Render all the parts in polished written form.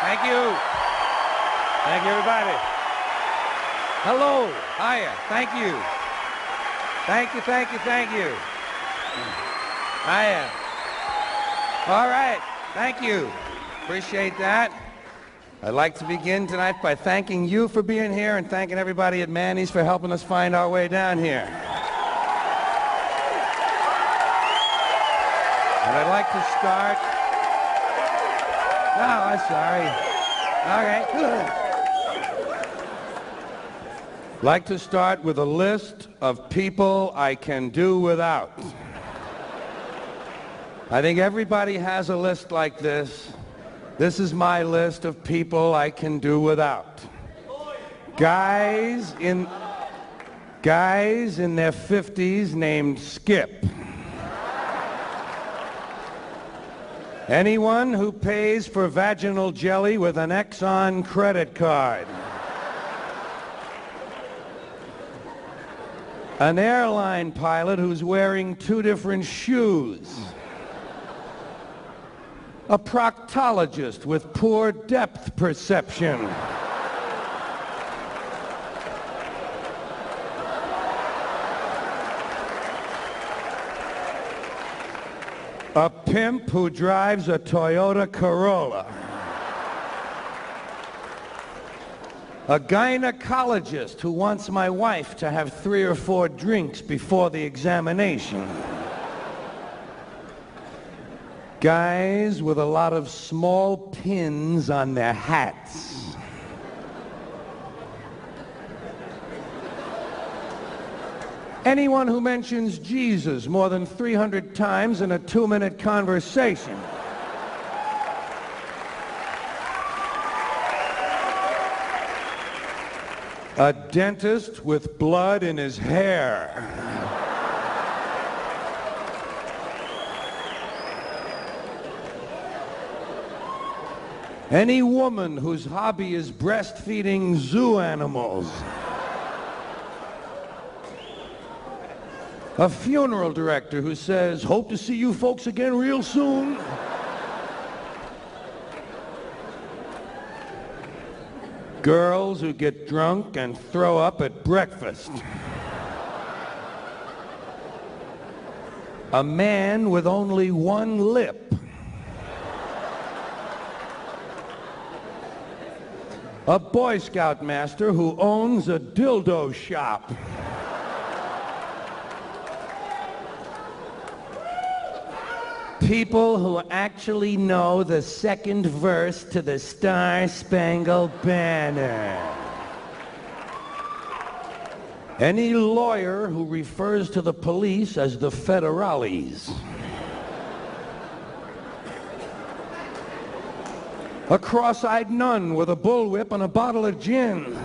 Thank you. Thank you, everybody. Hello. Hiya. Thank you. Thank you, thank you, thank you. Hiya. All right. Thank you. Appreciate that. I'd like to begin tonight by thanking you for being here and thanking everybody at Manny's for helping us find our way down here. And I'd like to start... Oh, I'm sorry. Okay, good. I'd like to start with a list of people I can do without. I think everybody has a list like this. This is my list of people I can do without. Guys in their 50s named Skip. Anyone who pays for vaginal jelly with an Exxon credit card. An airline pilot who's wearing 2 different shoes. A proctologist with poor depth perception. A pimp who drives a Toyota Corolla. A gynecologist who wants my wife to have 3 or 4 drinks before the examination. Guys with a lot of small pins on their hats. Anyone who mentions Jesus more than 300 times in a 2-minute conversation. A dentist with blood in his hair. Any woman whose hobby is breastfeeding zoo animals. A funeral director who says, "Hope to see you folks again real soon." Girls who get drunk and throw up at breakfast. A man with only one lip. A Boy Scout master who owns a dildo shop. People who actually know the second verse to the Star-Spangled Banner. Any lawyer who refers to the police as the federales. A cross-eyed nun with a bullwhip and a bottle of gin.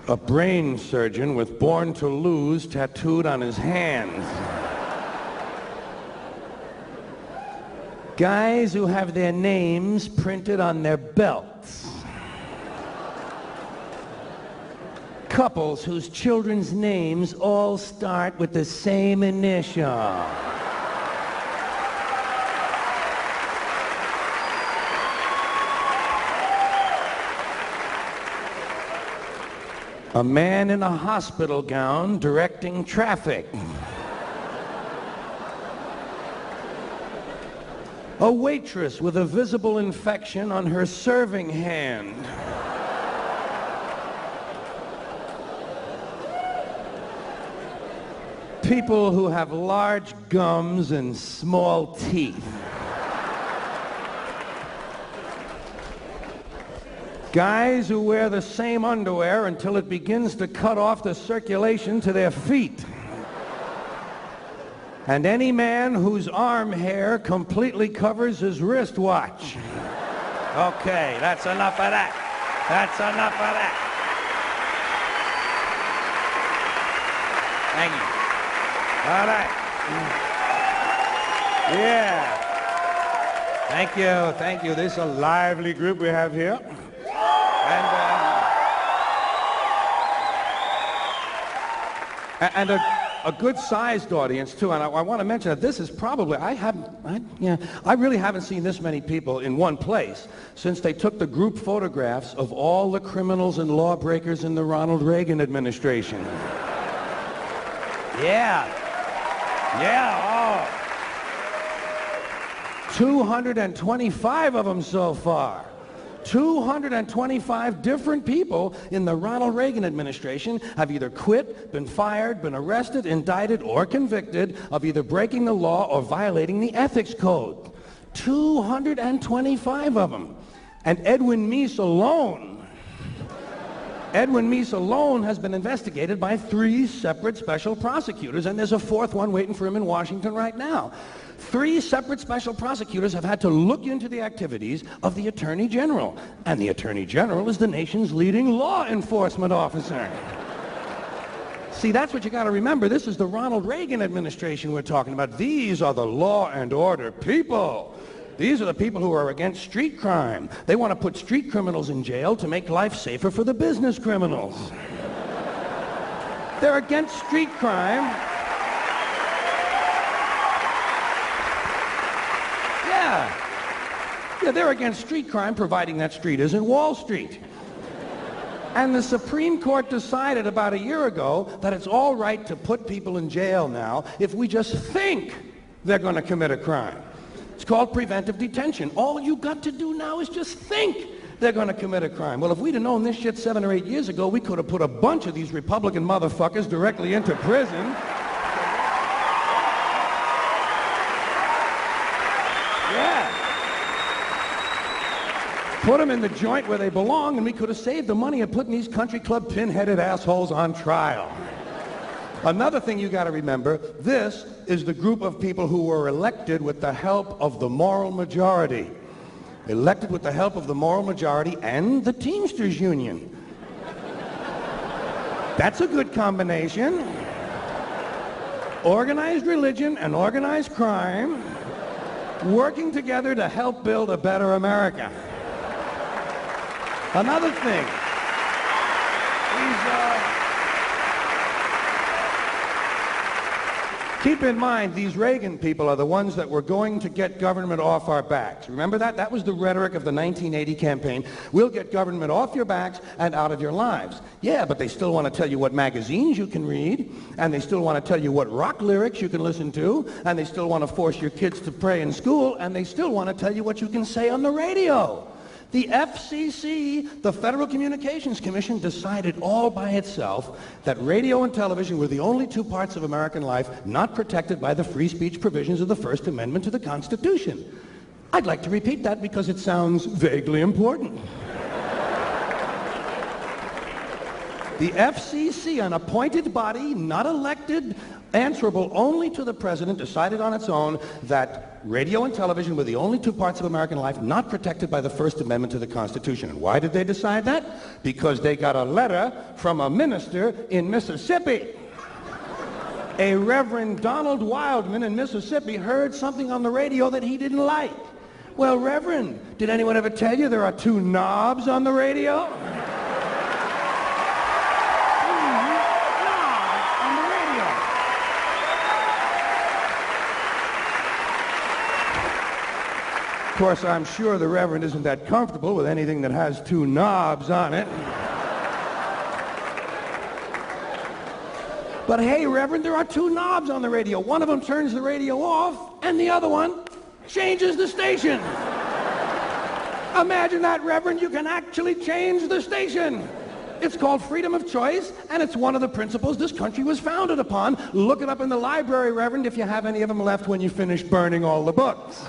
A brain surgeon with "Born to Lose" tattooed on his hands. Guys who have their names printed on their belts. Couples whose children's names all start with the same initial. A man in a hospital gown directing traffic. A waitress with a visible infection on her serving hand. People who have large gums and small teeth. Guys who wear the same underwear until it begins to cut off the circulation to their feet. And any man whose arm hair completely covers his wristwatch. Okay, that's enough of that. That's enough of that. Thank you. All right. Yeah. Thank you, thank you. This is a lively group we have here. And a good-sized audience, too. And I want to mention that this is probably, I really haven't seen this many people in one place since they took the group photographs of all the criminals and lawbreakers in the Ronald Reagan administration. Yeah. Yeah, oh. 225 of them so far. 225 different people in the Ronald Reagan administration have either quit, been fired, been arrested, indicted, or convicted of either breaking the law or violating the ethics code. 225 of them. And Edwin Meese alone has been investigated by 3 separate special prosecutors, and there's a 4th one waiting for him in Washington right now. 3 separate special prosecutors have had to look into the activities of the Attorney General, and the Attorney General is the nation's leading law enforcement officer. See, that's what you got to remember. This is the Ronald Reagan administration we're talking about. These are the law and order people. These are the people who are against street crime. They want to put street criminals in jail to make life safer for the business criminals. They're against street crime. Yeah, they're against street crime, providing that street isn't Wall Street. And the Supreme Court decided about a year ago that it's all right to put people in jail now if we just think they're going to commit a crime. It's called preventive detention. All you got to do now is just think they're going to commit a crime. Well, if we'd have known this shit 7 or 8 years ago, we could have put a bunch of these Republican motherfuckers directly into prison. Put them in the joint where they belong, and we could have saved the money of putting these country club pin-headed assholes on trial. Another thing you got to remember, this is the group of people who were elected with the help of the moral majority. Elected with the help of the moral majority and the Teamsters Union. That's a good combination. Organized religion and organized crime working together to help build a better America. Another thing, keep in mind, these Reagan people are the ones that were going to get government off our backs. Remember that? That was the rhetoric of the 1980 campaign. We'll get government off your backs and out of your lives. Yeah, but they still want to tell you what magazines you can read, and they still want to tell you what rock lyrics you can listen to, and they still want to force your kids to pray in school, and they still want to tell you what you can say on the radio. The FCC, the Federal Communications Commission, decided all by itself that radio and television were the only 2 parts of American life not protected by the free speech provisions of the First Amendment to the Constitution. I'd like to repeat that because it sounds vaguely important. The FCC, an appointed body, not elected, answerable only to the president, decided on its own that radio and television were the only 2 parts of American life not protected by the First Amendment to the Constitution. And why did they decide that? Because they got a letter from a minister in Mississippi. A Reverend Donald Wildman in Mississippi heard something on the radio that he didn't like. Well, Reverend, did anyone ever tell you there are 2 knobs on the radio? Of course, I'm sure the Reverend isn't that comfortable with anything that has 2 knobs on it. But hey, Reverend, there are 2 knobs on the radio. One of them turns the radio off, and the other one changes the station. Imagine that, Reverend. You can actually change the station. It's called freedom of choice, and it's one of the principles this country was founded upon. Look it up in the library, Reverend, if you have any of them left when you finish burning all the books.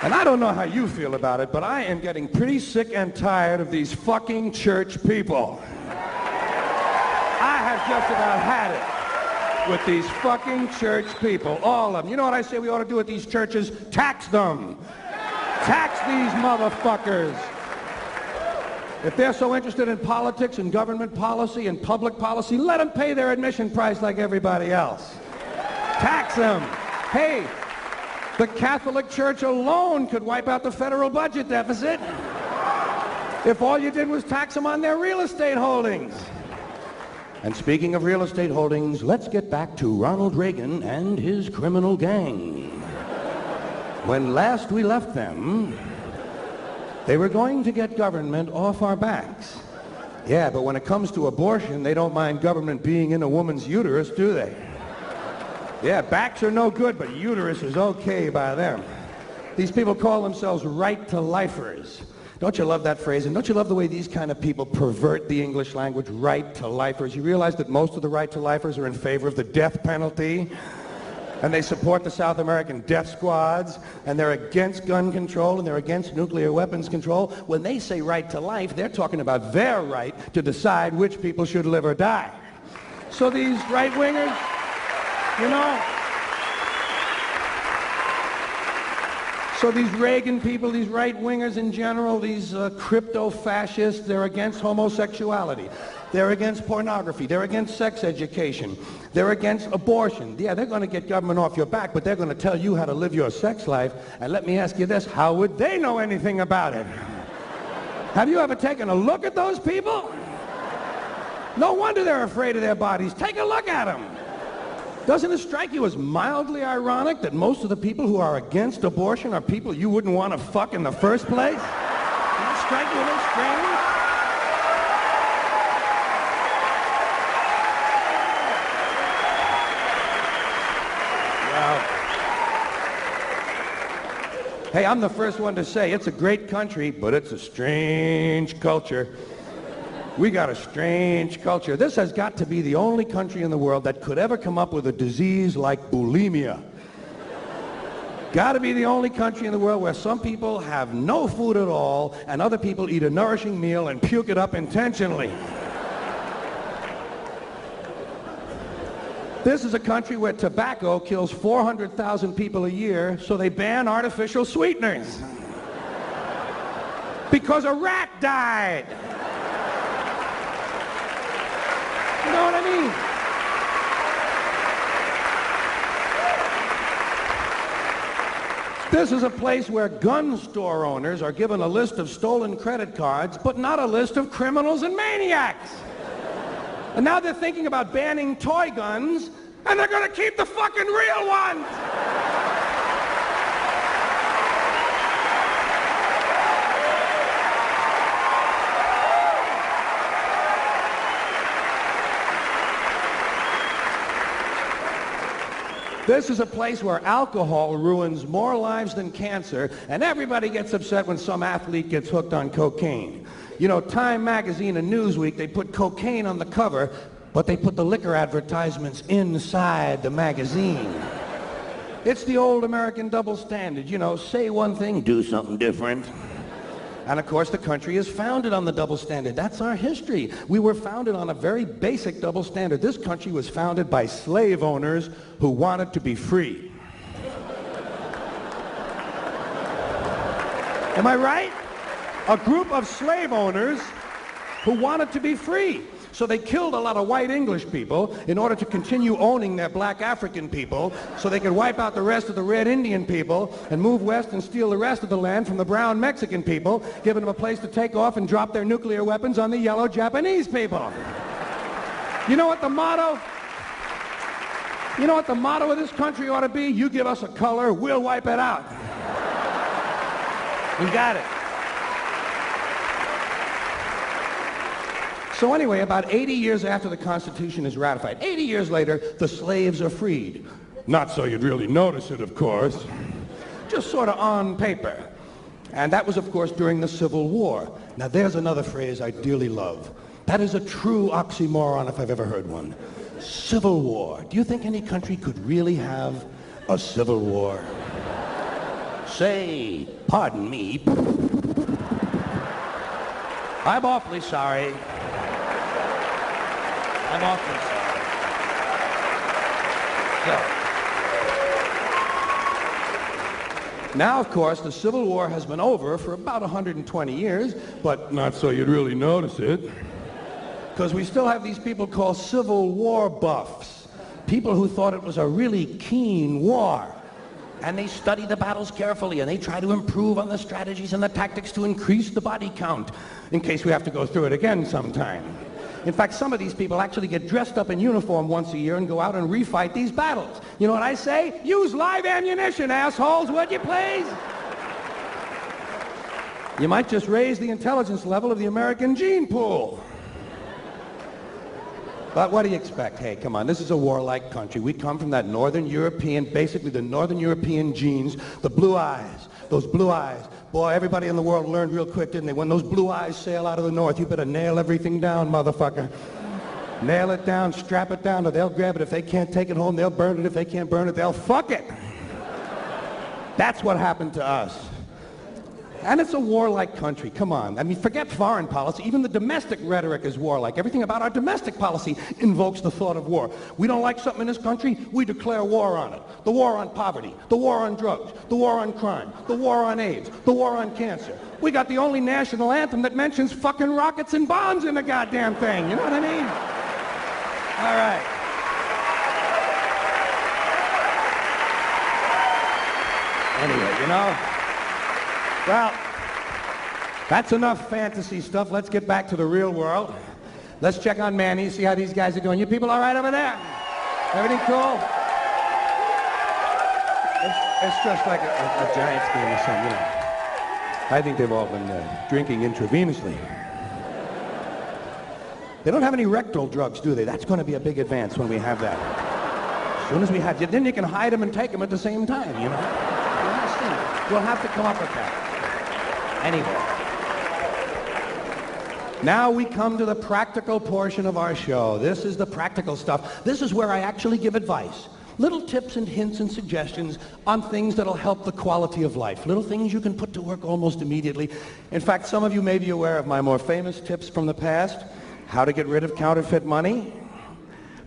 And I don't know how you feel about it, but I am getting pretty sick and tired of these fucking church people. I have just about had it with these fucking church people, all of them. You know what I say we ought to do with these churches? Tax them. Tax these motherfuckers. If they're so interested in politics and government policy and public policy, let them pay their admission price like everybody else. Tax them. Hey, The Catholic Church alone could wipe out the federal budget deficit if all you did was tax them on their real estate holdings. And speaking of real estate holdings, let's get back to Ronald Reagan and his criminal gang. When last we left them, they were going to get government off our backs. Yeah, but when it comes to abortion, they don't mind government being in a woman's uterus, do they? Yeah, backs are no good, but uterus is okay by them. These people call themselves right-to-lifers. Don't you love that phrase? And don't you love the way these kind of people pervert the English language, right-to-lifers? You realize that most of the right-to-lifers are in favor of the death penalty? And they support the South American death squads, and they're against gun control, and they're against nuclear weapons control. When they say right to life, they're talking about their right to decide which people should live or die. So these right-wingers, you know, so these Reagan people, these right-wingers in general, these crypto-fascists, they're against homosexuality. They're against pornography. They're against sex education. They're against abortion. Yeah, they're going to get government off your back, but they're going to tell you how to live your sex life. And let me ask you this, how would they know anything about it? Have you ever taken a look at those people? No wonder they're afraid of their bodies. Take a look at them. Doesn't it strike you as mildly ironic that most of the people who are against abortion are people you wouldn't want to fuck in the first place? Doesn't it strike you a little strange? Well, hey, I'm the first one to say it's a great country, but it's a strange culture. We got a strange culture. This has got to be the only country in the world that could ever come up with a disease like bulimia. Got to be the only country in the world where some people have no food at all and other people eat a nourishing meal and puke it up intentionally. This is a country where tobacco kills 400,000 people a year, so they ban artificial sweeteners. Because a rat died. You know what I mean? This is a place where gun store owners are given a list of stolen credit cards, but not a list of criminals and maniacs. And now they're thinking about banning toy guns, and they're going to keep the fucking real ones. This is a place where alcohol ruins more lives than cancer, and everybody gets upset when some athlete gets hooked on cocaine. You know, Time magazine and Newsweek, they put cocaine on the cover, but they put the liquor advertisements inside the magazine. It's the old American double standard, you know, say one thing, do something different. And of course, the country is founded on the double standard. That's our history. We were founded on a very basic double standard. This country was founded by slave owners who wanted to be free. Am I right? A group of slave owners who wanted to be free. So they killed a lot of white English people in order to continue owning their black African people so they could wipe out the rest of the red Indian people and move west and steal the rest of the land from the brown Mexican people, giving them a place to take off and drop their nuclear weapons on the yellow Japanese people. You know what the motto? You know what the motto of this country ought to be? You give us a color, we'll wipe it out. We got it. So anyway, about 80 years after the Constitution is ratified, 80 years later, the slaves are freed. Not so you'd really notice it, of course. Just sort of on paper. And that was, of course, during the Civil War. Now, there's another phrase I dearly love. That is a true oxymoron if I've ever heard one. Civil War. Do you think any country could really have a civil war? Say, pardon me. I'm awfully sorry. I'm awfully sorry. So, now, of course, the Civil War has been over for about 120 years, but not so you'd really notice it. Because we still have these people called Civil War buffs. People who thought it was a really keen war. And they study the battles carefully, and they try to improve on the strategies and the tactics to increase the body count, in case we have to go through it again sometime. In fact, some of these people actually get dressed up in uniform once a year and go out and refight these battles. You know what I say? Use live ammunition, assholes, would you please? You might just raise the intelligence level of the American gene pool. But what do you expect? Hey, come on, this is a warlike country. We come from that Northern European, basically the Northern European genes, the blue eyes, those blue eyes. Boy, everybody in the world learned real quick, didn't they? When those blue eyes sail out of the north, you better nail everything down, motherfucker. Nail it down, strap it down, or they'll grab it. If they can't take it home, they'll burn it. If they can't burn it, they'll fuck it. That's what happened to us. And it's a warlike country. Come on. I mean, forget foreign policy. Even the domestic rhetoric is warlike. Everything about our domestic policy invokes the thought of war. We don't like something in this country, we declare war on it. The war on poverty, the war on drugs, the war on crime, the war on AIDS, the war on cancer. We got the only national anthem that mentions fucking rockets and bombs in the goddamn thing. You know what I mean? All right. Anyway, you know, well, that's enough fantasy stuff. Let's get back to the real world. Let's check on Manny, see how these guys are doing. You people all right over there? Everything cool? It's just like a Giants game or something, you know. I think they've all been drinking intravenously. They don't have any rectal drugs, do they? That's going to be a big advance when we have that. As soon as we have, then you can hide them and take them at the same time, you know. We'll have to come up with that. Anyway, now we come to the practical portion of our show. This is the practical stuff. This is where I actually give advice. Little tips and hints and suggestions on things that'll help the quality of life. Little things you can put to work almost immediately. In fact, some of you may be aware of my more famous tips from the past. How to get rid of counterfeit money.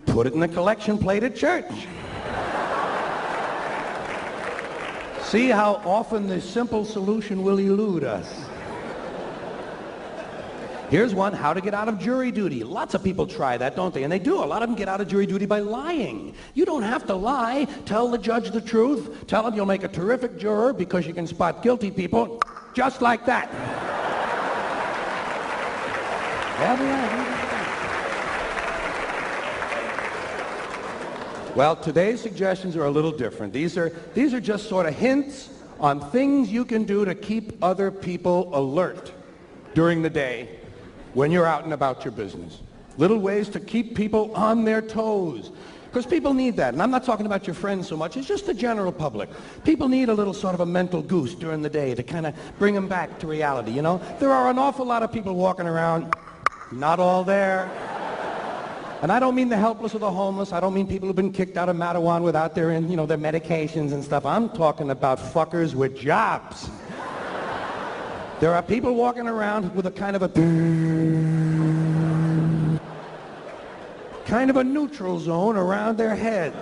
Put it in the collection plate at church. See how often the simple solution will elude us. Here's one, how to get out of jury duty. Lots of people try that, don't they? And they do. A lot of them get out of jury duty by lying. You don't have to lie. Tell the judge the truth. Tell him you'll make a terrific juror because you can spot guilty people just like that. Well, today's suggestions are a little different. These are just sort of hints on things you can do to keep other people alert during the day when you're out and about your business. Little ways to keep people on their toes. Because people need that. And I'm not talking about your friends so much. It's just the general public. People need a little sort of a mental goose during the day to kind of bring them back to reality, you know? There are an awful lot of people walking around, not all there. And I don't mean the helpless or the homeless. I don't mean people who've been kicked out of Mattawan without their, you know, their medications and stuff. I'm talking about fuckers with jobs. There are people walking around with a kind of a neutral zone around their heads.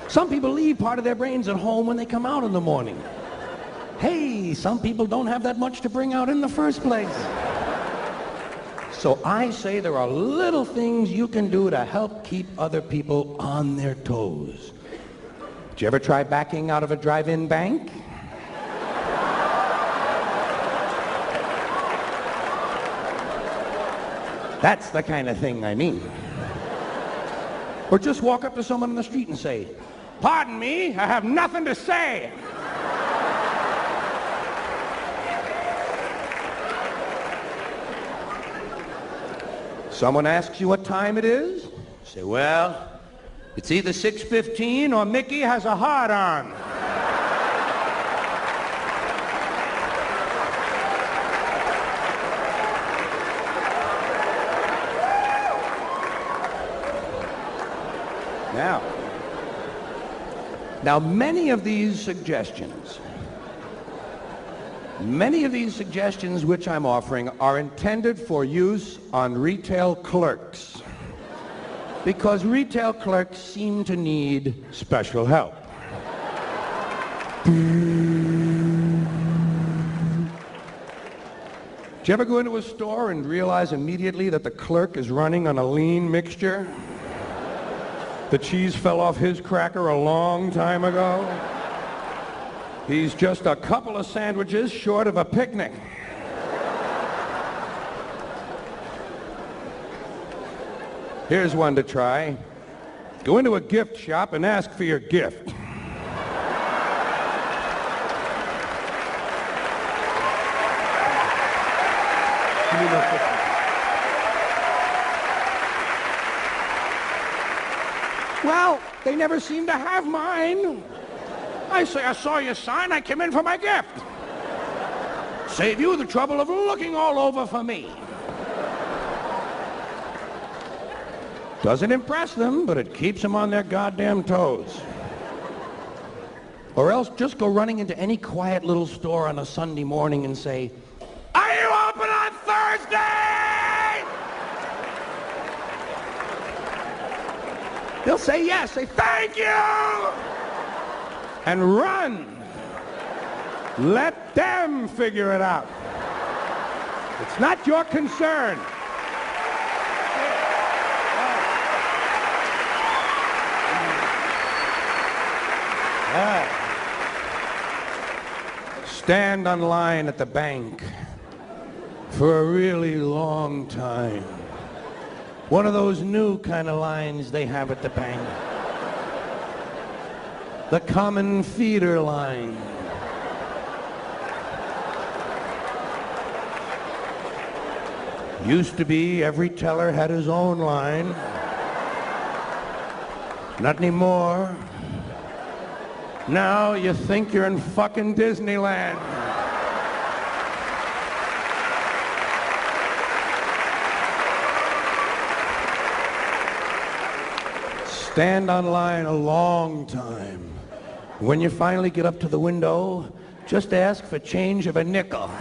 Some people leave part of their brains at home when they come out in the morning. Hey, some people don't have that much to bring out in the first place. So I say there are little things you can do to help keep other people on their toes. Did you ever try backing out of a drive-in bank? That's the kind of thing I mean. Or just walk up to someone on the street and say, "Pardon me, I have nothing to say." Someone asks you what time it is. You say, "Well, it's either 6:15 or Mickey has a hard on." Now, many of these suggestions which I'm offering are intended for use on retail clerks because retail clerks seem to need special help. Did you ever go into a store and realize immediately that the clerk is running on a lean mixture? The cheese fell off his cracker a long time ago. He's just a couple of sandwiches short of a picnic. Here's one to try. Go into a gift shop and ask for your gift. Well, they never seem to have mine. I say, I saw your sign, I came in for my gift. Save you the trouble of looking all over for me. Doesn't impress them, but it keeps them on their goddamn toes. Or else just go running into any quiet little store on a Sunday morning and say, "Are you open on Thursday?" They'll say yes, say thank you, and run. Let them figure it out. It's not your concern. Stand on line at the bank for a really long time. One of those new kind of lines they have at the bank. The common feeder line. Used to be every teller had his own line. Not anymore. Now you think you're in fucking Disneyland. Stand on line a long time. When you finally get up to the window, just ask for change of a nickel.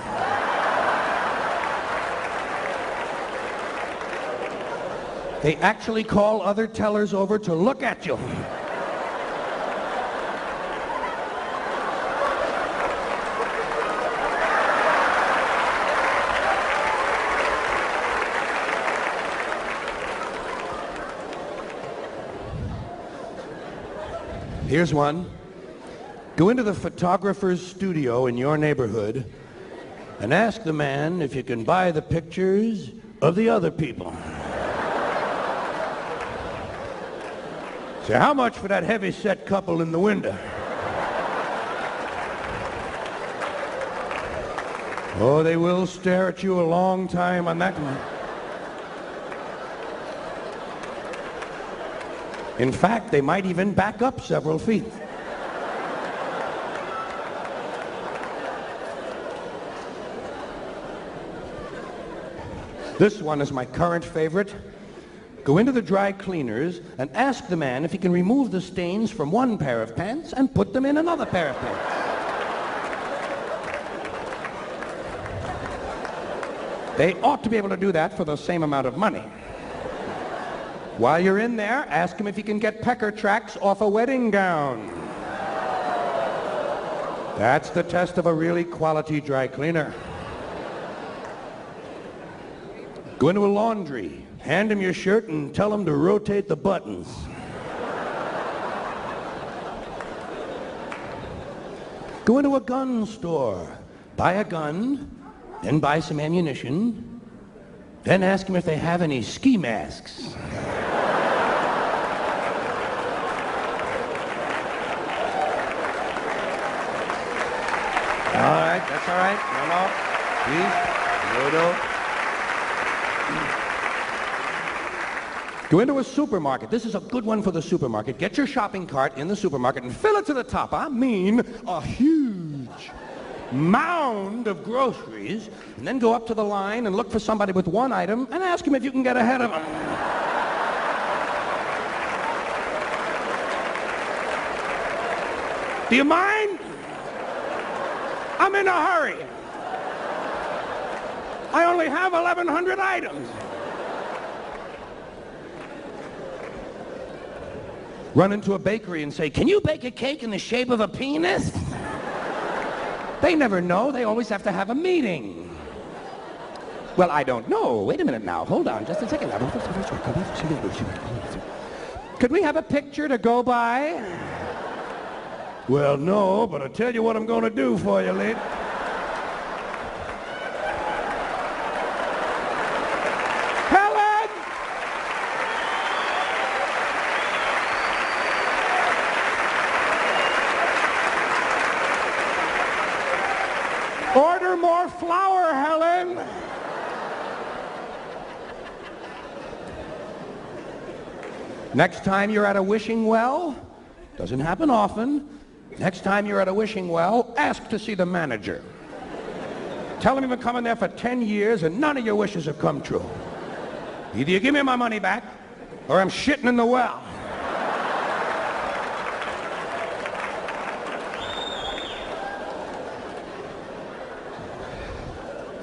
They actually call other tellers over to look at you. Here's one. Go into the photographer's studio in your neighborhood and ask the man if you can buy the pictures of the other people. Say, how much for that heavy-set couple in the window? Oh, they will stare at you a long time on that one. In fact, they might even back up several feet. This one is my current favorite. Go into the dry cleaners and ask the man if he can remove the stains from one pair of pants and put them in another pair of pants. They ought to be able to do that for the same amount of money. While you're in there, ask him if he can get pecker tracks off a wedding gown. That's the test of a really quality dry cleaner. Go into a laundry, hand him your shirt and tell him to rotate the buttons. Go into a gun store, buy a gun, then buy some ammunition, then ask him if they have any ski masks. All right, that's all right. No, please. No. Go into a supermarket. This is a good one for the supermarket. Get your shopping cart in the supermarket and fill it to the top. I mean, a huge mound of groceries. And then go up to the line and look for somebody with one item and ask him if you can get ahead of them. Do you mind? I'm in a hurry. I only have 1,100 items. Run into a bakery and say, "Can you bake a cake in the shape of a penis?" They never know. They always have to have a meeting. Well, I don't know. Wait a minute now. Hold on just a second. Could we have a picture to go by? Well, no, but I'll tell you what I'm going to do for you, lady. Helen! Order more flour, Helen. Next time you're at a wishing well, doesn't happen often, next time you're at a wishing well, ask to see the manager. Tell him you've been coming there for 10 years and none of your wishes have come true. Either you give me my money back or I'm shitting in the well.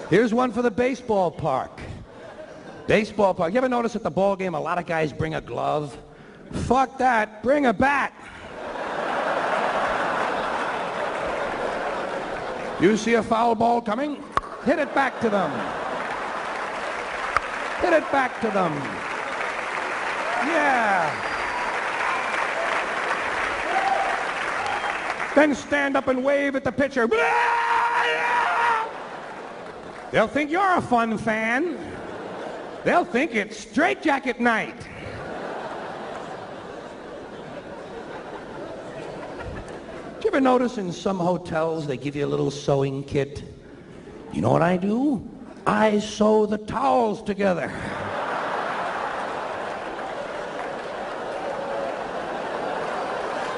Here's one for the baseball park. Baseball park. You ever notice at the ball game a lot of guys bring a glove? Fuck that. Bring a bat. You see a foul ball coming? Hit it back to them. Hit it back to them. Yeah. Then stand up and wave at the pitcher. They'll think you're a fun fan. They'll think it's straitjacket night. Do you ever notice in some hotels they give you a little sewing kit? You know what I do? I sew the towels together.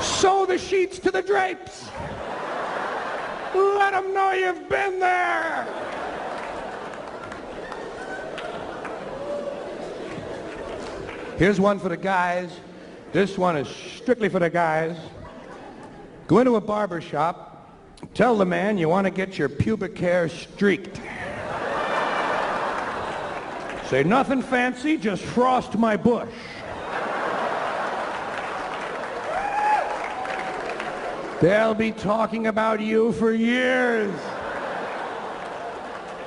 Sew the sheets to the drapes. Let them know you've been there. Here's one for the guys. This one is strictly for the guys. Go into a barber shop, tell the man you want to get your pubic hair streaked. Say nothing fancy, just frost my bush. They'll be talking about you for years.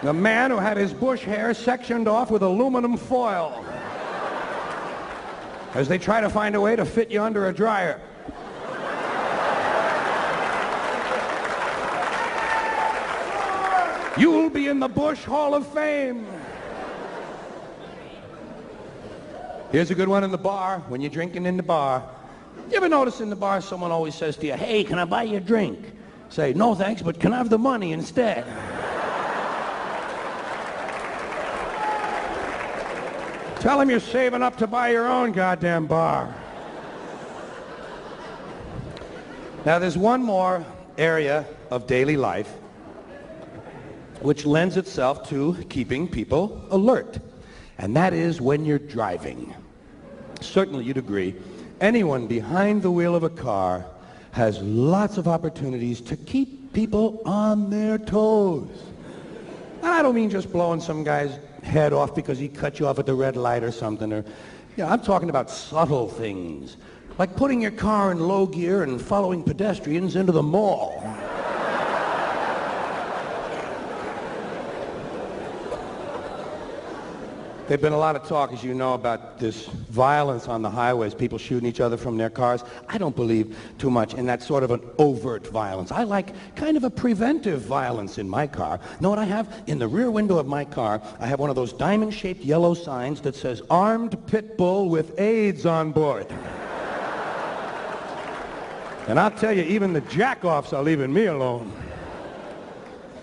The man who had his bush hair sectioned off with aluminum foil as they try to find a way to fit you under a dryer. You'll be in the Bush Hall of Fame. Here's a good one in the bar, when you're drinking in the bar. You ever notice in the bar someone always says to you, hey, can I buy you a drink? Say, no thanks, but can I have the money instead? Tell him you're saving up to buy your own goddamn bar. Now there's one more area of daily life which lends itself to keeping people alert, and that is when you're driving. Certainly you'd agree, anyone behind the wheel of a car has lots of opportunities to keep people on their toes. And I don't mean just blowing some guy's head off because he cut you off at the red light or something, or, you know, I'm talking about subtle things, like putting your car in low gear and following pedestrians into the mall. There's been a lot of talk, as you know, about this violence on the highways, people shooting each other from their cars. I don't believe too much in that sort of an overt violence. I like kind of a preventive violence in my car. Know what I have? In the rear window of my car, I have one of those diamond-shaped yellow signs that says, armed pit bull with AIDS on board. And I'll tell you, even the jack-offs are leaving me alone.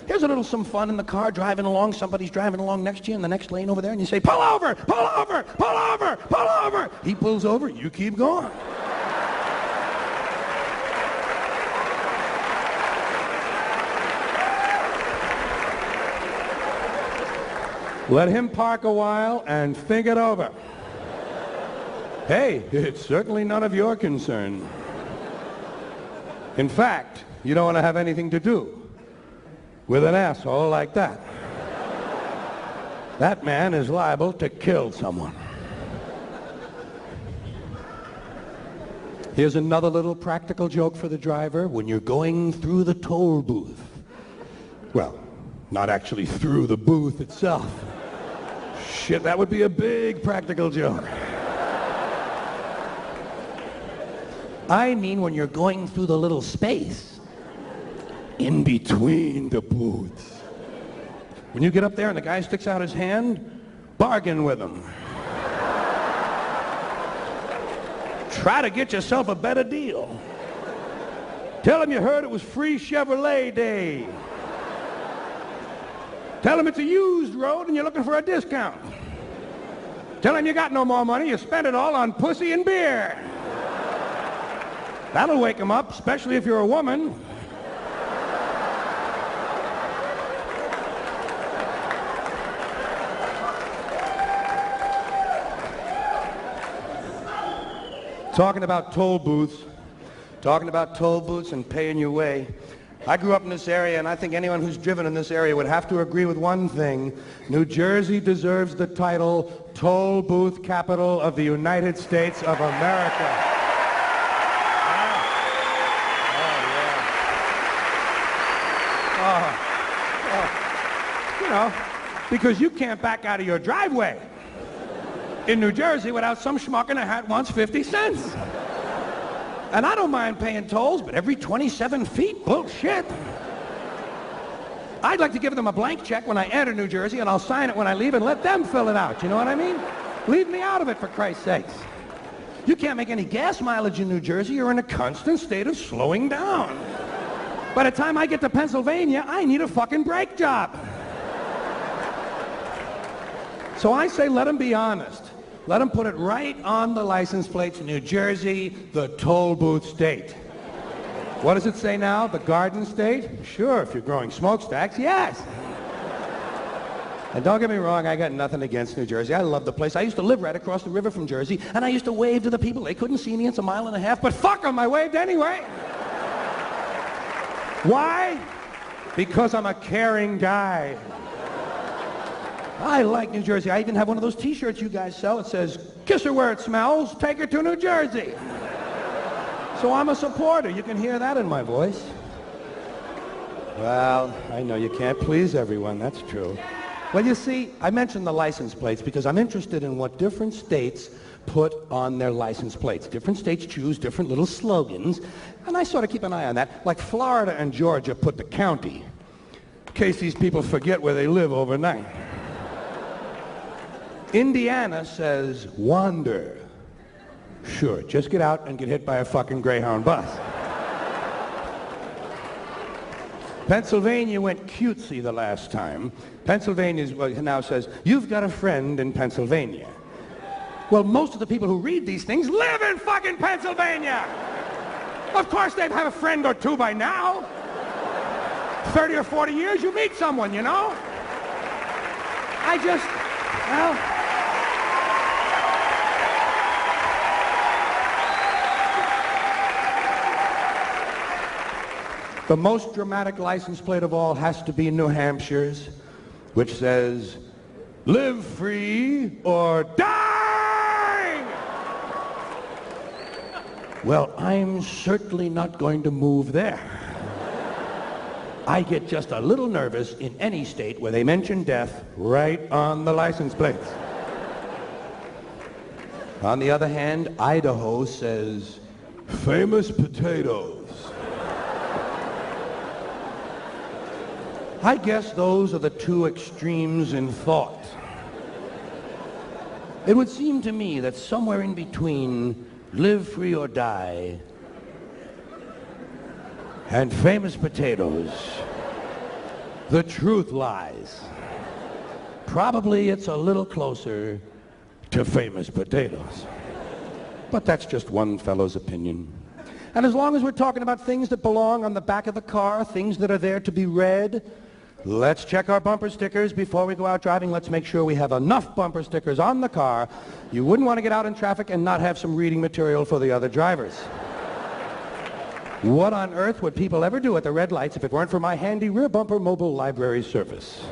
Here's a little some fun in the car, driving along, somebody's driving along next to you in the next lane over there, and you say, pull over, pull over, pull over, pull over. He pulls over, you keep going. Let him park a while and think it over. Hey, it's certainly none of your concern. In fact, you don't want to have anything to do with an asshole like that. That man is liable to kill someone. Here's another little practical joke for the driver. When you're going through the toll booth, well, not actually through the booth itself. Shit, that would be a big practical joke. I mean when you're going through the little space in between the booths. When you get up there and the guy sticks out his hand, bargain with him. Try to get yourself a better deal. Tell him you heard it was free Chevrolet day. Tell him it's a used road and you're looking for a discount. Tell him you got no more money, you spent it all on pussy and beer. That'll wake him up, especially if you're a woman. Talking about toll booths and paying your way. I grew up in this area, and I think anyone who's driven in this area would have to agree with one thing. New Jersey deserves the title Toll Booth Capital of the United States of America. You know, because you can't back out of your driveway in New Jersey without some schmuck in a hat wants 50 cents. And I don't mind paying tolls, but every 27 feet, bullshit. I'd like to give them a blank check when I enter New Jersey, and I'll sign it when I leave and let them fill it out. You know what I mean? Leave me out of it, for Christ's sakes. You can't make any gas mileage in New Jersey. You're in a constant state of slowing down. By the time I get to Pennsylvania, I need a fucking brake job. So I say let them be honest. Let them put it right on the license plates, New Jersey, the toll booth state. What does it say now? The Garden State? Sure, if you're growing smokestacks, yes. And don't get me wrong, I got nothing against New Jersey. I love the place. I used to live right across the river from Jersey, and I used to wave to the people. They couldn't see me. It's a mile and a half, but fuck them, I waved anyway. Why? Because I'm a caring guy. I like New Jersey. I even have one of those t-shirts you guys sell. It says, kiss her where it smells, take her to New Jersey. So I'm a supporter. You can hear that in my voice. Well, I know you can't please everyone. That's true. Well, you see, I mentioned the license plates because I'm interested in what different states put on their license plates. Different states choose different little slogans, and I sort of keep an eye on that. Like Florida and Georgia put the county, in case these people forget where they live overnight. Indiana says, wander. Sure, just get out and get hit by a fucking Greyhound bus. Pennsylvania went cutesy the last time. Pennsylvania now says, you've got a friend in Pennsylvania. Well, most of the people who read these things live in fucking Pennsylvania. Of course they'd have a friend or two by now. 30 or 40 years, you meet someone, you know? Well... The most dramatic license plate of all has to be New Hampshire's, which says, live free or die! Well, I'm certainly not going to move there. I get just a little nervous in any state where they mention death right on the license plates. On the other hand, Idaho says, famous potatoes. I guess those are the two extremes in thought. It would seem to me that somewhere in between live free or die and famous potatoes, the truth lies. Probably it's a little closer to famous potatoes. But that's just one fellow's opinion. And as long as we're talking about things that belong on the back of the car, things that are there to be read, let's check our bumper stickers before we go out driving. Let's make sure we have enough bumper stickers on the car. You wouldn't want to get out in traffic and not have some reading material for the other drivers. What on earth would people ever do at the red lights if it weren't for my handy rear bumper mobile library service?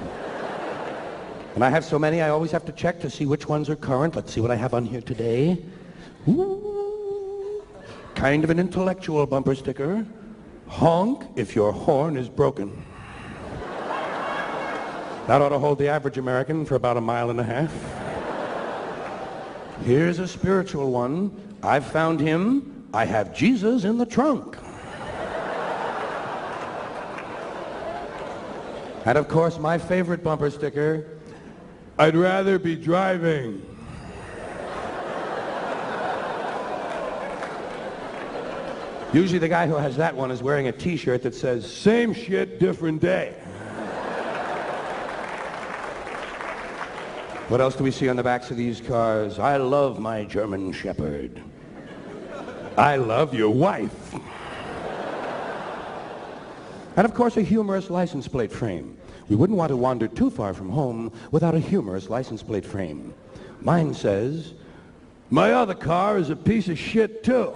And I have so many, I always have to check to see which ones are current. Let's see what I have on here today. Ooh, kind of an intellectual bumper sticker. Honk if your horn is broken. That ought to hold the average American for about a mile and a half. Here's a spiritual one. I've found him, I have Jesus in the trunk. And of course, my favorite bumper sticker, I'd rather be driving. Usually the guy who has that one is wearing a t-shirt that says, same shit, different day. What else do we see on the backs of these cars? I love my German Shepherd. I love your wife. And of course, a humorous license plate frame. We wouldn't want to wander too far from home without a humorous license plate frame. Mine says, my other car is a piece of shit too.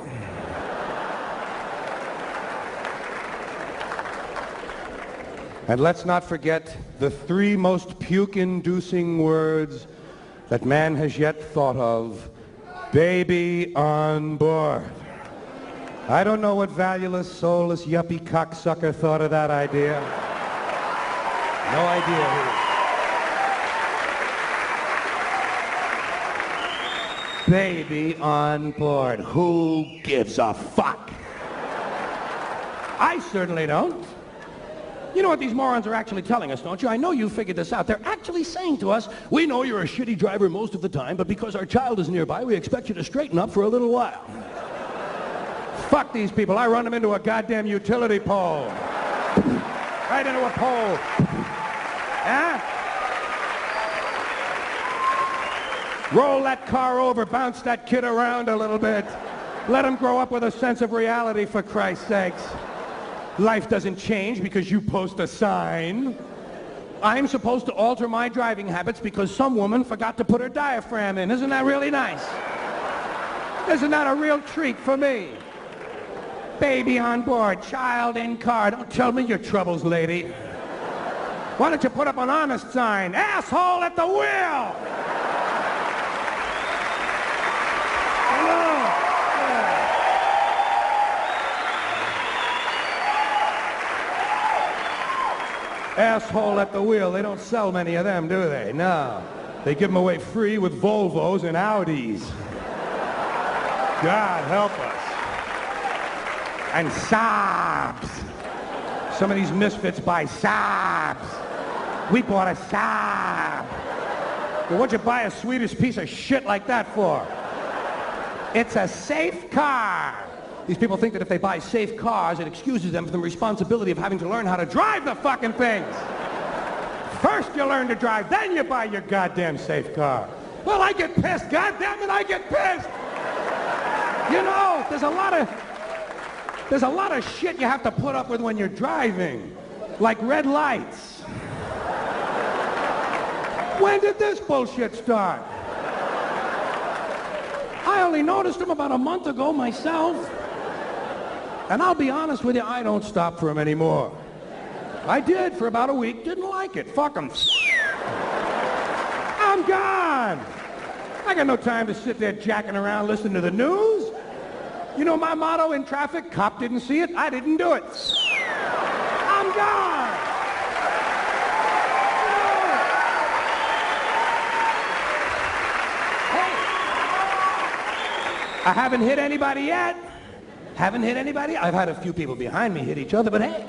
And let's not forget the 3 most puke-inducing words that man has yet thought of. Baby on board. I don't know what valueless, soulless, yuppie cocksucker thought of that idea. No idea who. Baby on board. Who gives a fuck? I certainly don't. You know what these morons are actually telling us, don't you? I know you figured this out. They're actually saying to us, we know you're a shitty driver most of the time, but because our child is nearby, we expect you to straighten up for a little while. Fuck these people. I run them into a goddamn utility pole. Right into a pole. Huh? Roll that car over, bounce that kid around a little bit. Let him grow up with a sense of reality, for Christ's sakes. Life doesn't change because you post a sign. I'm supposed to alter my driving habits because some woman forgot to put her diaphragm in. Isn't that really nice? Isn't that a real treat for me? Baby on board, child in car. Don't tell me your troubles, lady. Why don't you put up an honest sign? Asshole at the wheel! Hello. Asshole at the wheel. They don't sell many of them, do they? No. They give them away free with Volvos and Audis. God help us. And Saabs. Some of these misfits buy Saabs. We bought a Saab. Well, what'd you buy a Swedish piece of shit like that for? It's a safe car. These people think that if they buy safe cars, it excuses them from the responsibility of having to learn how to drive the fucking things. First you learn to drive, then you buy your goddamn safe car. Well, I get pissed, goddamn it, I get pissed. You know, there's a lot of shit you have to put up with when you're driving, like red lights. When did this bullshit start? I only noticed them about a month ago myself. And I'll be honest with you, I don't stop for them anymore. I did for about a week, didn't like it. Fuck them. I'm gone. I got no time to sit there jacking around listening to the news. You know my motto in traffic? Cop didn't see it, I didn't do it. I'm gone. Hey, I haven't hit anybody yet. Haven't hit anybody? I've had a few people behind me hit each other, but hey.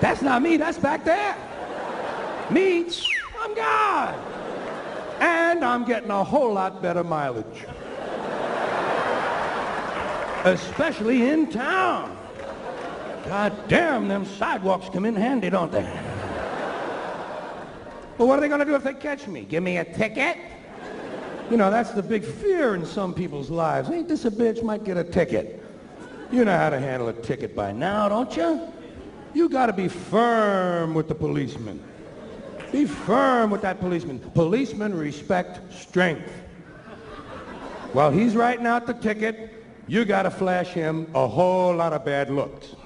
That's not me, that's back there. Me, I'm gone. And I'm getting a whole lot better mileage. Especially in town. God damn, them sidewalks come in handy, don't they? Well, what are they gonna do if they catch me? Give me a ticket? You know, that's the big fear in some people's lives. Ain't this a bitch? Might get a ticket. You know how to handle a ticket by now, don't you? You gotta be firm with the policeman. Be firm with that policeman. Policemen respect strength. While he's writing out the ticket, you gotta flash him a whole lot of bad looks.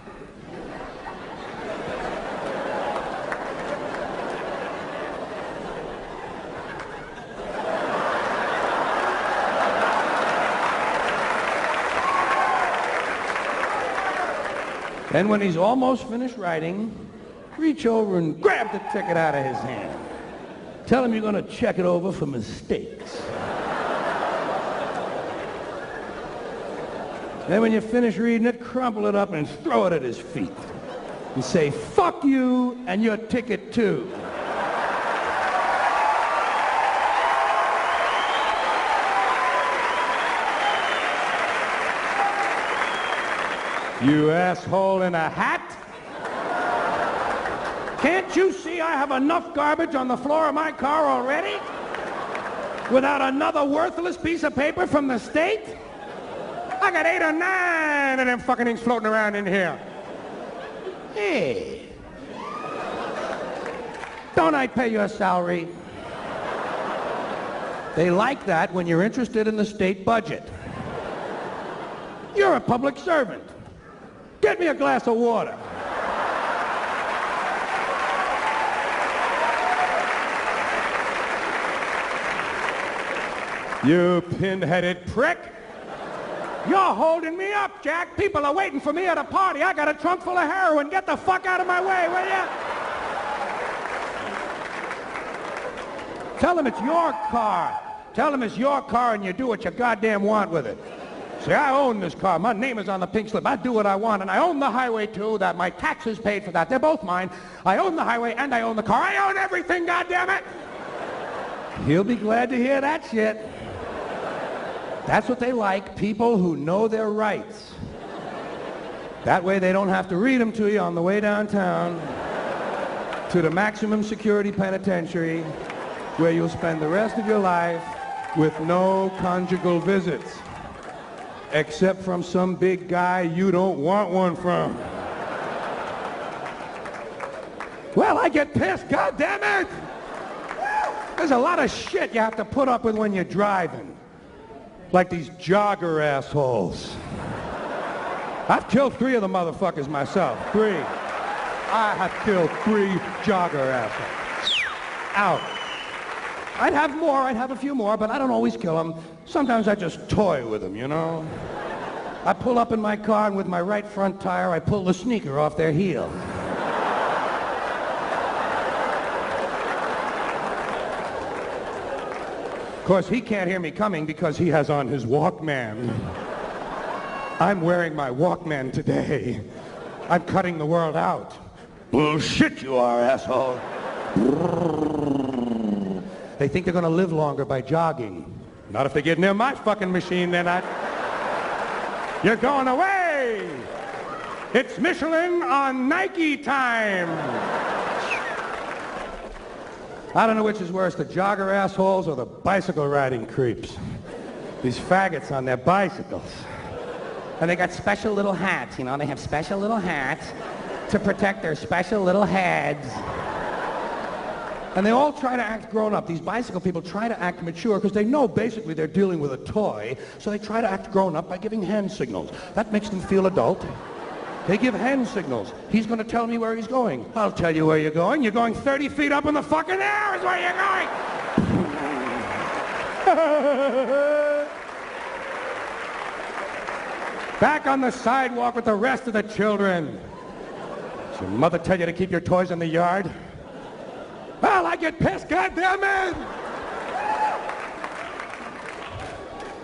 Then when he's almost finished writing, reach over and grab the ticket out of his hand. Tell him you're going to check it over for mistakes. Then when you finish reading it, crumple it up and throw it at his feet. And say, fuck you and your ticket too. You asshole in a hat. Can't you see I have enough garbage on the floor of my car already? Without another worthless piece of paper from the state? I got 8 or 9 of them fucking things floating around in here. Hey. Don't I pay your salary? They like that when you're interested in the state budget. You're a public servant. Get me a glass of water. You pin-headed prick. You're holding me up, Jack. People are waiting for me at a party. I got a trunk full of heroin. Get the fuck out of my way, will ya? Tell them it's your car. Tell them it's your car and you do what you goddamn want with it. See, I own this car. My name is on the pink slip. I do what I want, and I own the highway, too. That my taxes paid for that. They're both mine. I own the highway, and I own the car. I own everything, goddammit! He'll be glad to hear that shit. That's what they like, people who know their rights. That way they don't have to read them to you on the way downtown to the maximum security penitentiary, where you'll spend the rest of your life with no conjugal visits. Except from some big guy you don't want one from. Well, I get pissed, goddammit! There's a lot of shit you have to put up with when you're driving. Like these jogger assholes. I've killed 3 of the motherfuckers myself. 3. I have killed 3 jogger assholes. Out. I'd have more, I'd have a few more, but I don't always kill them. Sometimes I just toy with them, you know? I pull up in my car and with my right front tire, I pull the sneaker off their heel. Of course, he can't hear me coming because he has on his Walkman. I'm wearing my Walkman today. I'm cutting the world out. Bullshit you are, asshole. They think they're going to live longer by jogging. Not if they get near my fucking machine, they're not. You're going away! It's Michelin on Nike time! I don't know which is worse, the jogger assholes or the bicycle riding creeps. These faggots on their bicycles. And they got special little hats, you know, they have special little hats to protect their special little heads. And they all try to act grown up. These bicycle people try to act mature because they know basically they're dealing with a toy, so they try to act grown up by giving hand signals. That makes them feel adult. They give hand signals. He's going to tell me where he's going. I'll tell you where you're going. You're going 30 feet up in the fucking air is where you're going. Back on the sidewalk with the rest of the children. Does your mother tell you to keep your toys in the yard? Well, I get pissed, goddammit!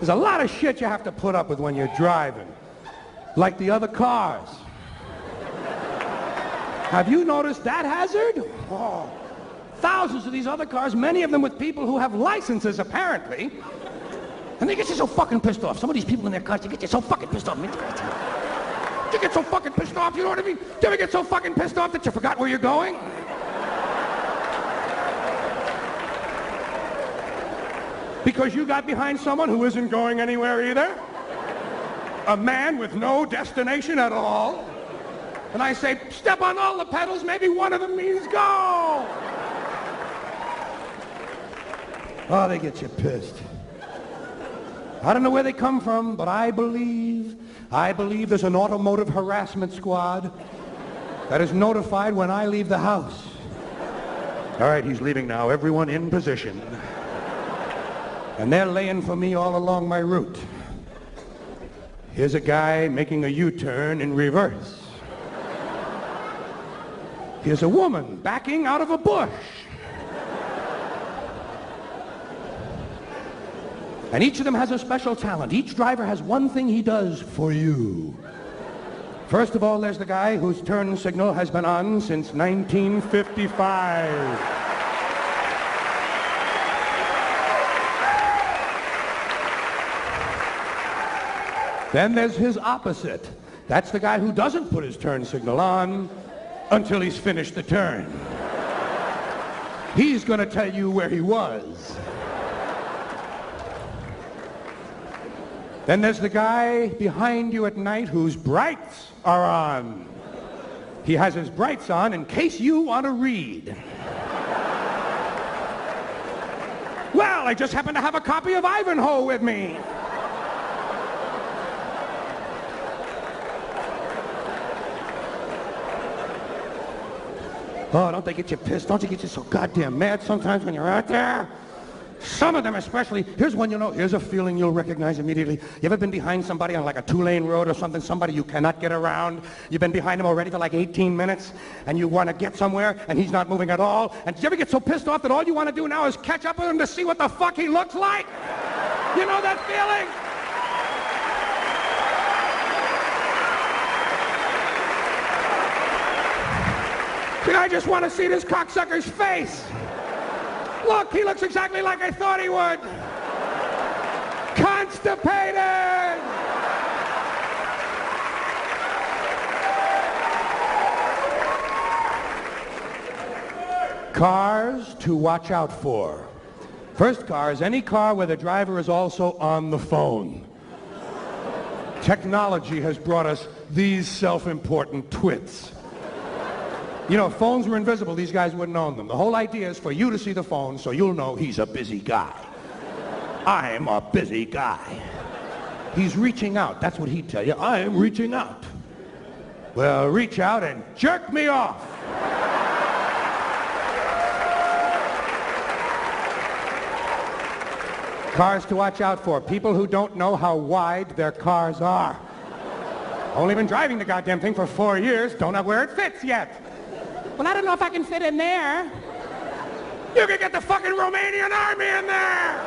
There's a lot of shit you have to put up with when you're driving. Like the other cars. Have you noticed that hazard? Oh, thousands of these other cars, many of them with people who have licenses, apparently. And they get you so fucking pissed off. Some of these people in their cars, they get you so fucking pissed off. You get so fucking pissed off, you know what I mean? Do you ever get so fucking pissed off that you forgot where you're going? Because you got behind someone who isn't going anywhere either? A man with no destination at all? And I say, step on all the pedals, maybe one of them means go! Oh, they get you pissed. I don't know where they come from, but I believe there's an automotive harassment squad that is notified when I leave the house. All right, he's leaving now. Everyone in position. And they're laying for me all along my route. Here's a guy making a U-turn in reverse. Here's a woman backing out of a bush. And each of them has a special talent. Each driver has one thing he does for you. First of all, there's the guy whose turn signal has been on since 1955. Then there's his opposite. That's the guy who doesn't put his turn signal on until he's finished the turn. He's going to tell you where he was. Then there's the guy behind you at night whose brights are on. He has his brights on in case you want to read. Well, I just happen to have a copy of Ivanhoe with me. Oh, don't they get you pissed? Don't you get you so goddamn mad sometimes when you're out there? Some of them especially. Here's one here's a feeling you'll recognize immediately. You ever been behind somebody on like a 2-lane road or something, somebody you cannot get around? You've been behind him already for like 18 minutes, and you want to get somewhere, and he's not moving at all? And did you ever get so pissed off that all you want to do now is catch up with him to see what the fuck he looks like? You know that feeling? See, I just want to see this cocksucker's face. Look, he looks exactly like I thought he would. Constipated! Cars to watch out for. First car is any car where the driver is also on the phone. Technology has brought us these self-important twits. You know, if phones were invisible, these guys wouldn't own them. The whole idea is for you to see the phone so you'll know he's a busy guy. I'm a busy guy. He's reaching out. That's what he'd tell you. I am reaching out. Well, reach out and jerk me off. Cars to watch out for. People who don't know how wide their cars are. Only been driving the goddamn thing for 4 years. Don't know where it fits yet. Well, I don't know if I can fit in there. You can get the fucking Romanian army in there!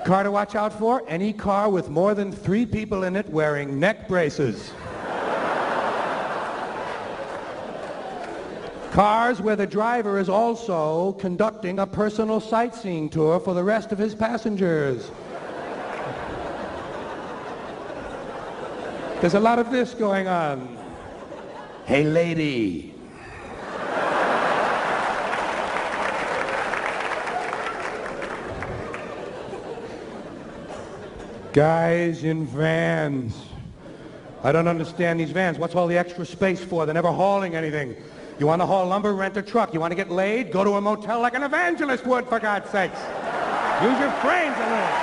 Car to watch out for? Any car with more than 3 people in it wearing neck braces. Cars where the driver is also conducting a personal sightseeing tour for the rest of his passengers. There's a lot of this going on. Hey, lady. Guys in vans. I don't understand these vans. What's all the extra space for? They're never hauling anything. You want to haul lumber, rent a truck. You want to get laid? Go to a motel like an evangelist would, for God's sakes. Use your brains a little.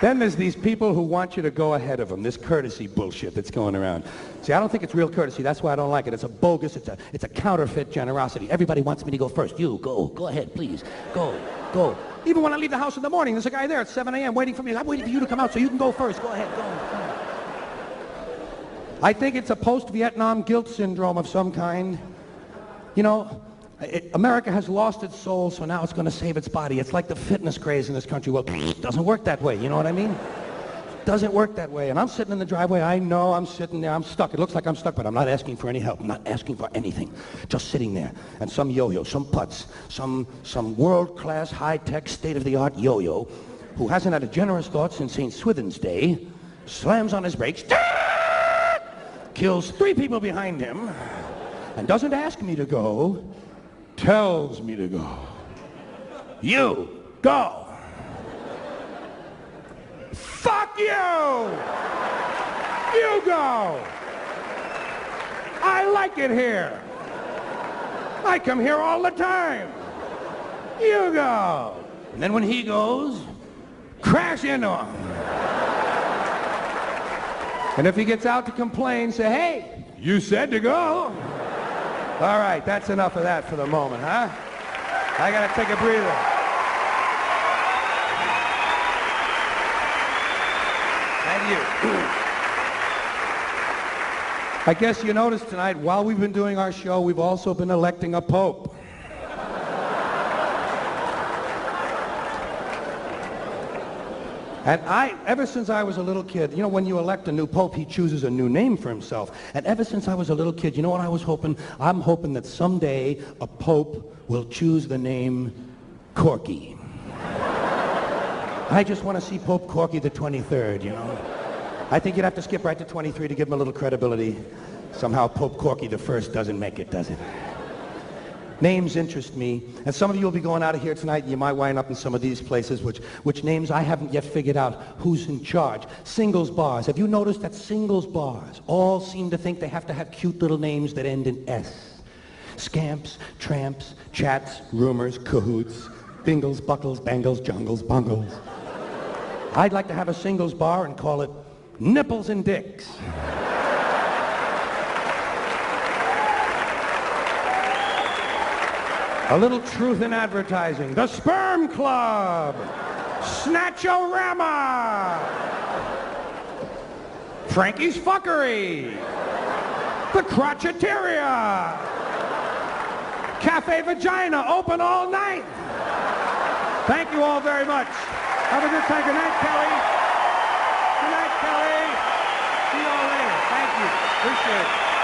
Then there's these people who want you to go ahead of them, this courtesy bullshit that's going around. See, I don't think it's real courtesy. That's why I don't like it. It's a bogus, it's a counterfeit generosity. Everybody wants me to go first. You, go ahead, please. Go. Even when I leave the house in the morning, there's a guy there at 7 a.m. waiting for me. I'm waiting for you to come out so you can go first. Go ahead, go. I think it's a post-Vietnam guilt syndrome of some kind. You know, America has lost its soul, so now it's going to save its body. It's like the fitness craze in this country. Well, it doesn't work that way, you know what I mean? It doesn't work that way. And I'm sitting in the driveway. I know I'm sitting there. I'm stuck. It looks like I'm stuck, but I'm not asking for any help. I'm not asking for anything. Just sitting there. And some yo-yo, some putz, some world-class, high-tech, state-of-the-art yo-yo who hasn't had a generous thought since St. Swithin's Day slams on his brakes, kills 3 people behind him, and doesn't ask me to go, tells me to go. You, go. Fuck you! You go! I like it here. I come here all the time. You go. And then when he goes, crash into him. And if he gets out to complain, say, hey, you said to go. All right, that's enough of that for the moment, huh? I gotta take a breather. Thank you. I guess you noticed tonight, while we've been doing our show, we've also been electing a pope. And ever since I was a little kid, you know, when you elect a new pope, he chooses a new name for himself. And ever since I was a little kid, you know what I was hoping? I'm hoping that someday a pope will choose the name Corky. I just want to see Pope Corky the 23rd, you know. I think you'd have to skip right to 23 to give him a little credibility. Somehow Pope Corky the first doesn't make it, does it? Names interest me, and some of you will be going out of here tonight, and you might wind up in some of these places, which names I haven't yet figured out who's in charge. Singles bars. Have you noticed that singles bars all seem to think they have to have cute little names that end in S? Scamps, tramps, chats, rumors, cahoots, bingles, buckles, bangles, jungles, bungles. I'd like to have a singles bar and call it Nipples and Dicks. A little truth in advertising. The Sperm Club. Snatch-O-Rama. Frankie's Fuckery. The Crotcheteria. Cafe Vagina, open all night. Thank you all very much. Have a good time. Good night, Kelly. Good night, Kelly. See you all later. Thank you. Appreciate it.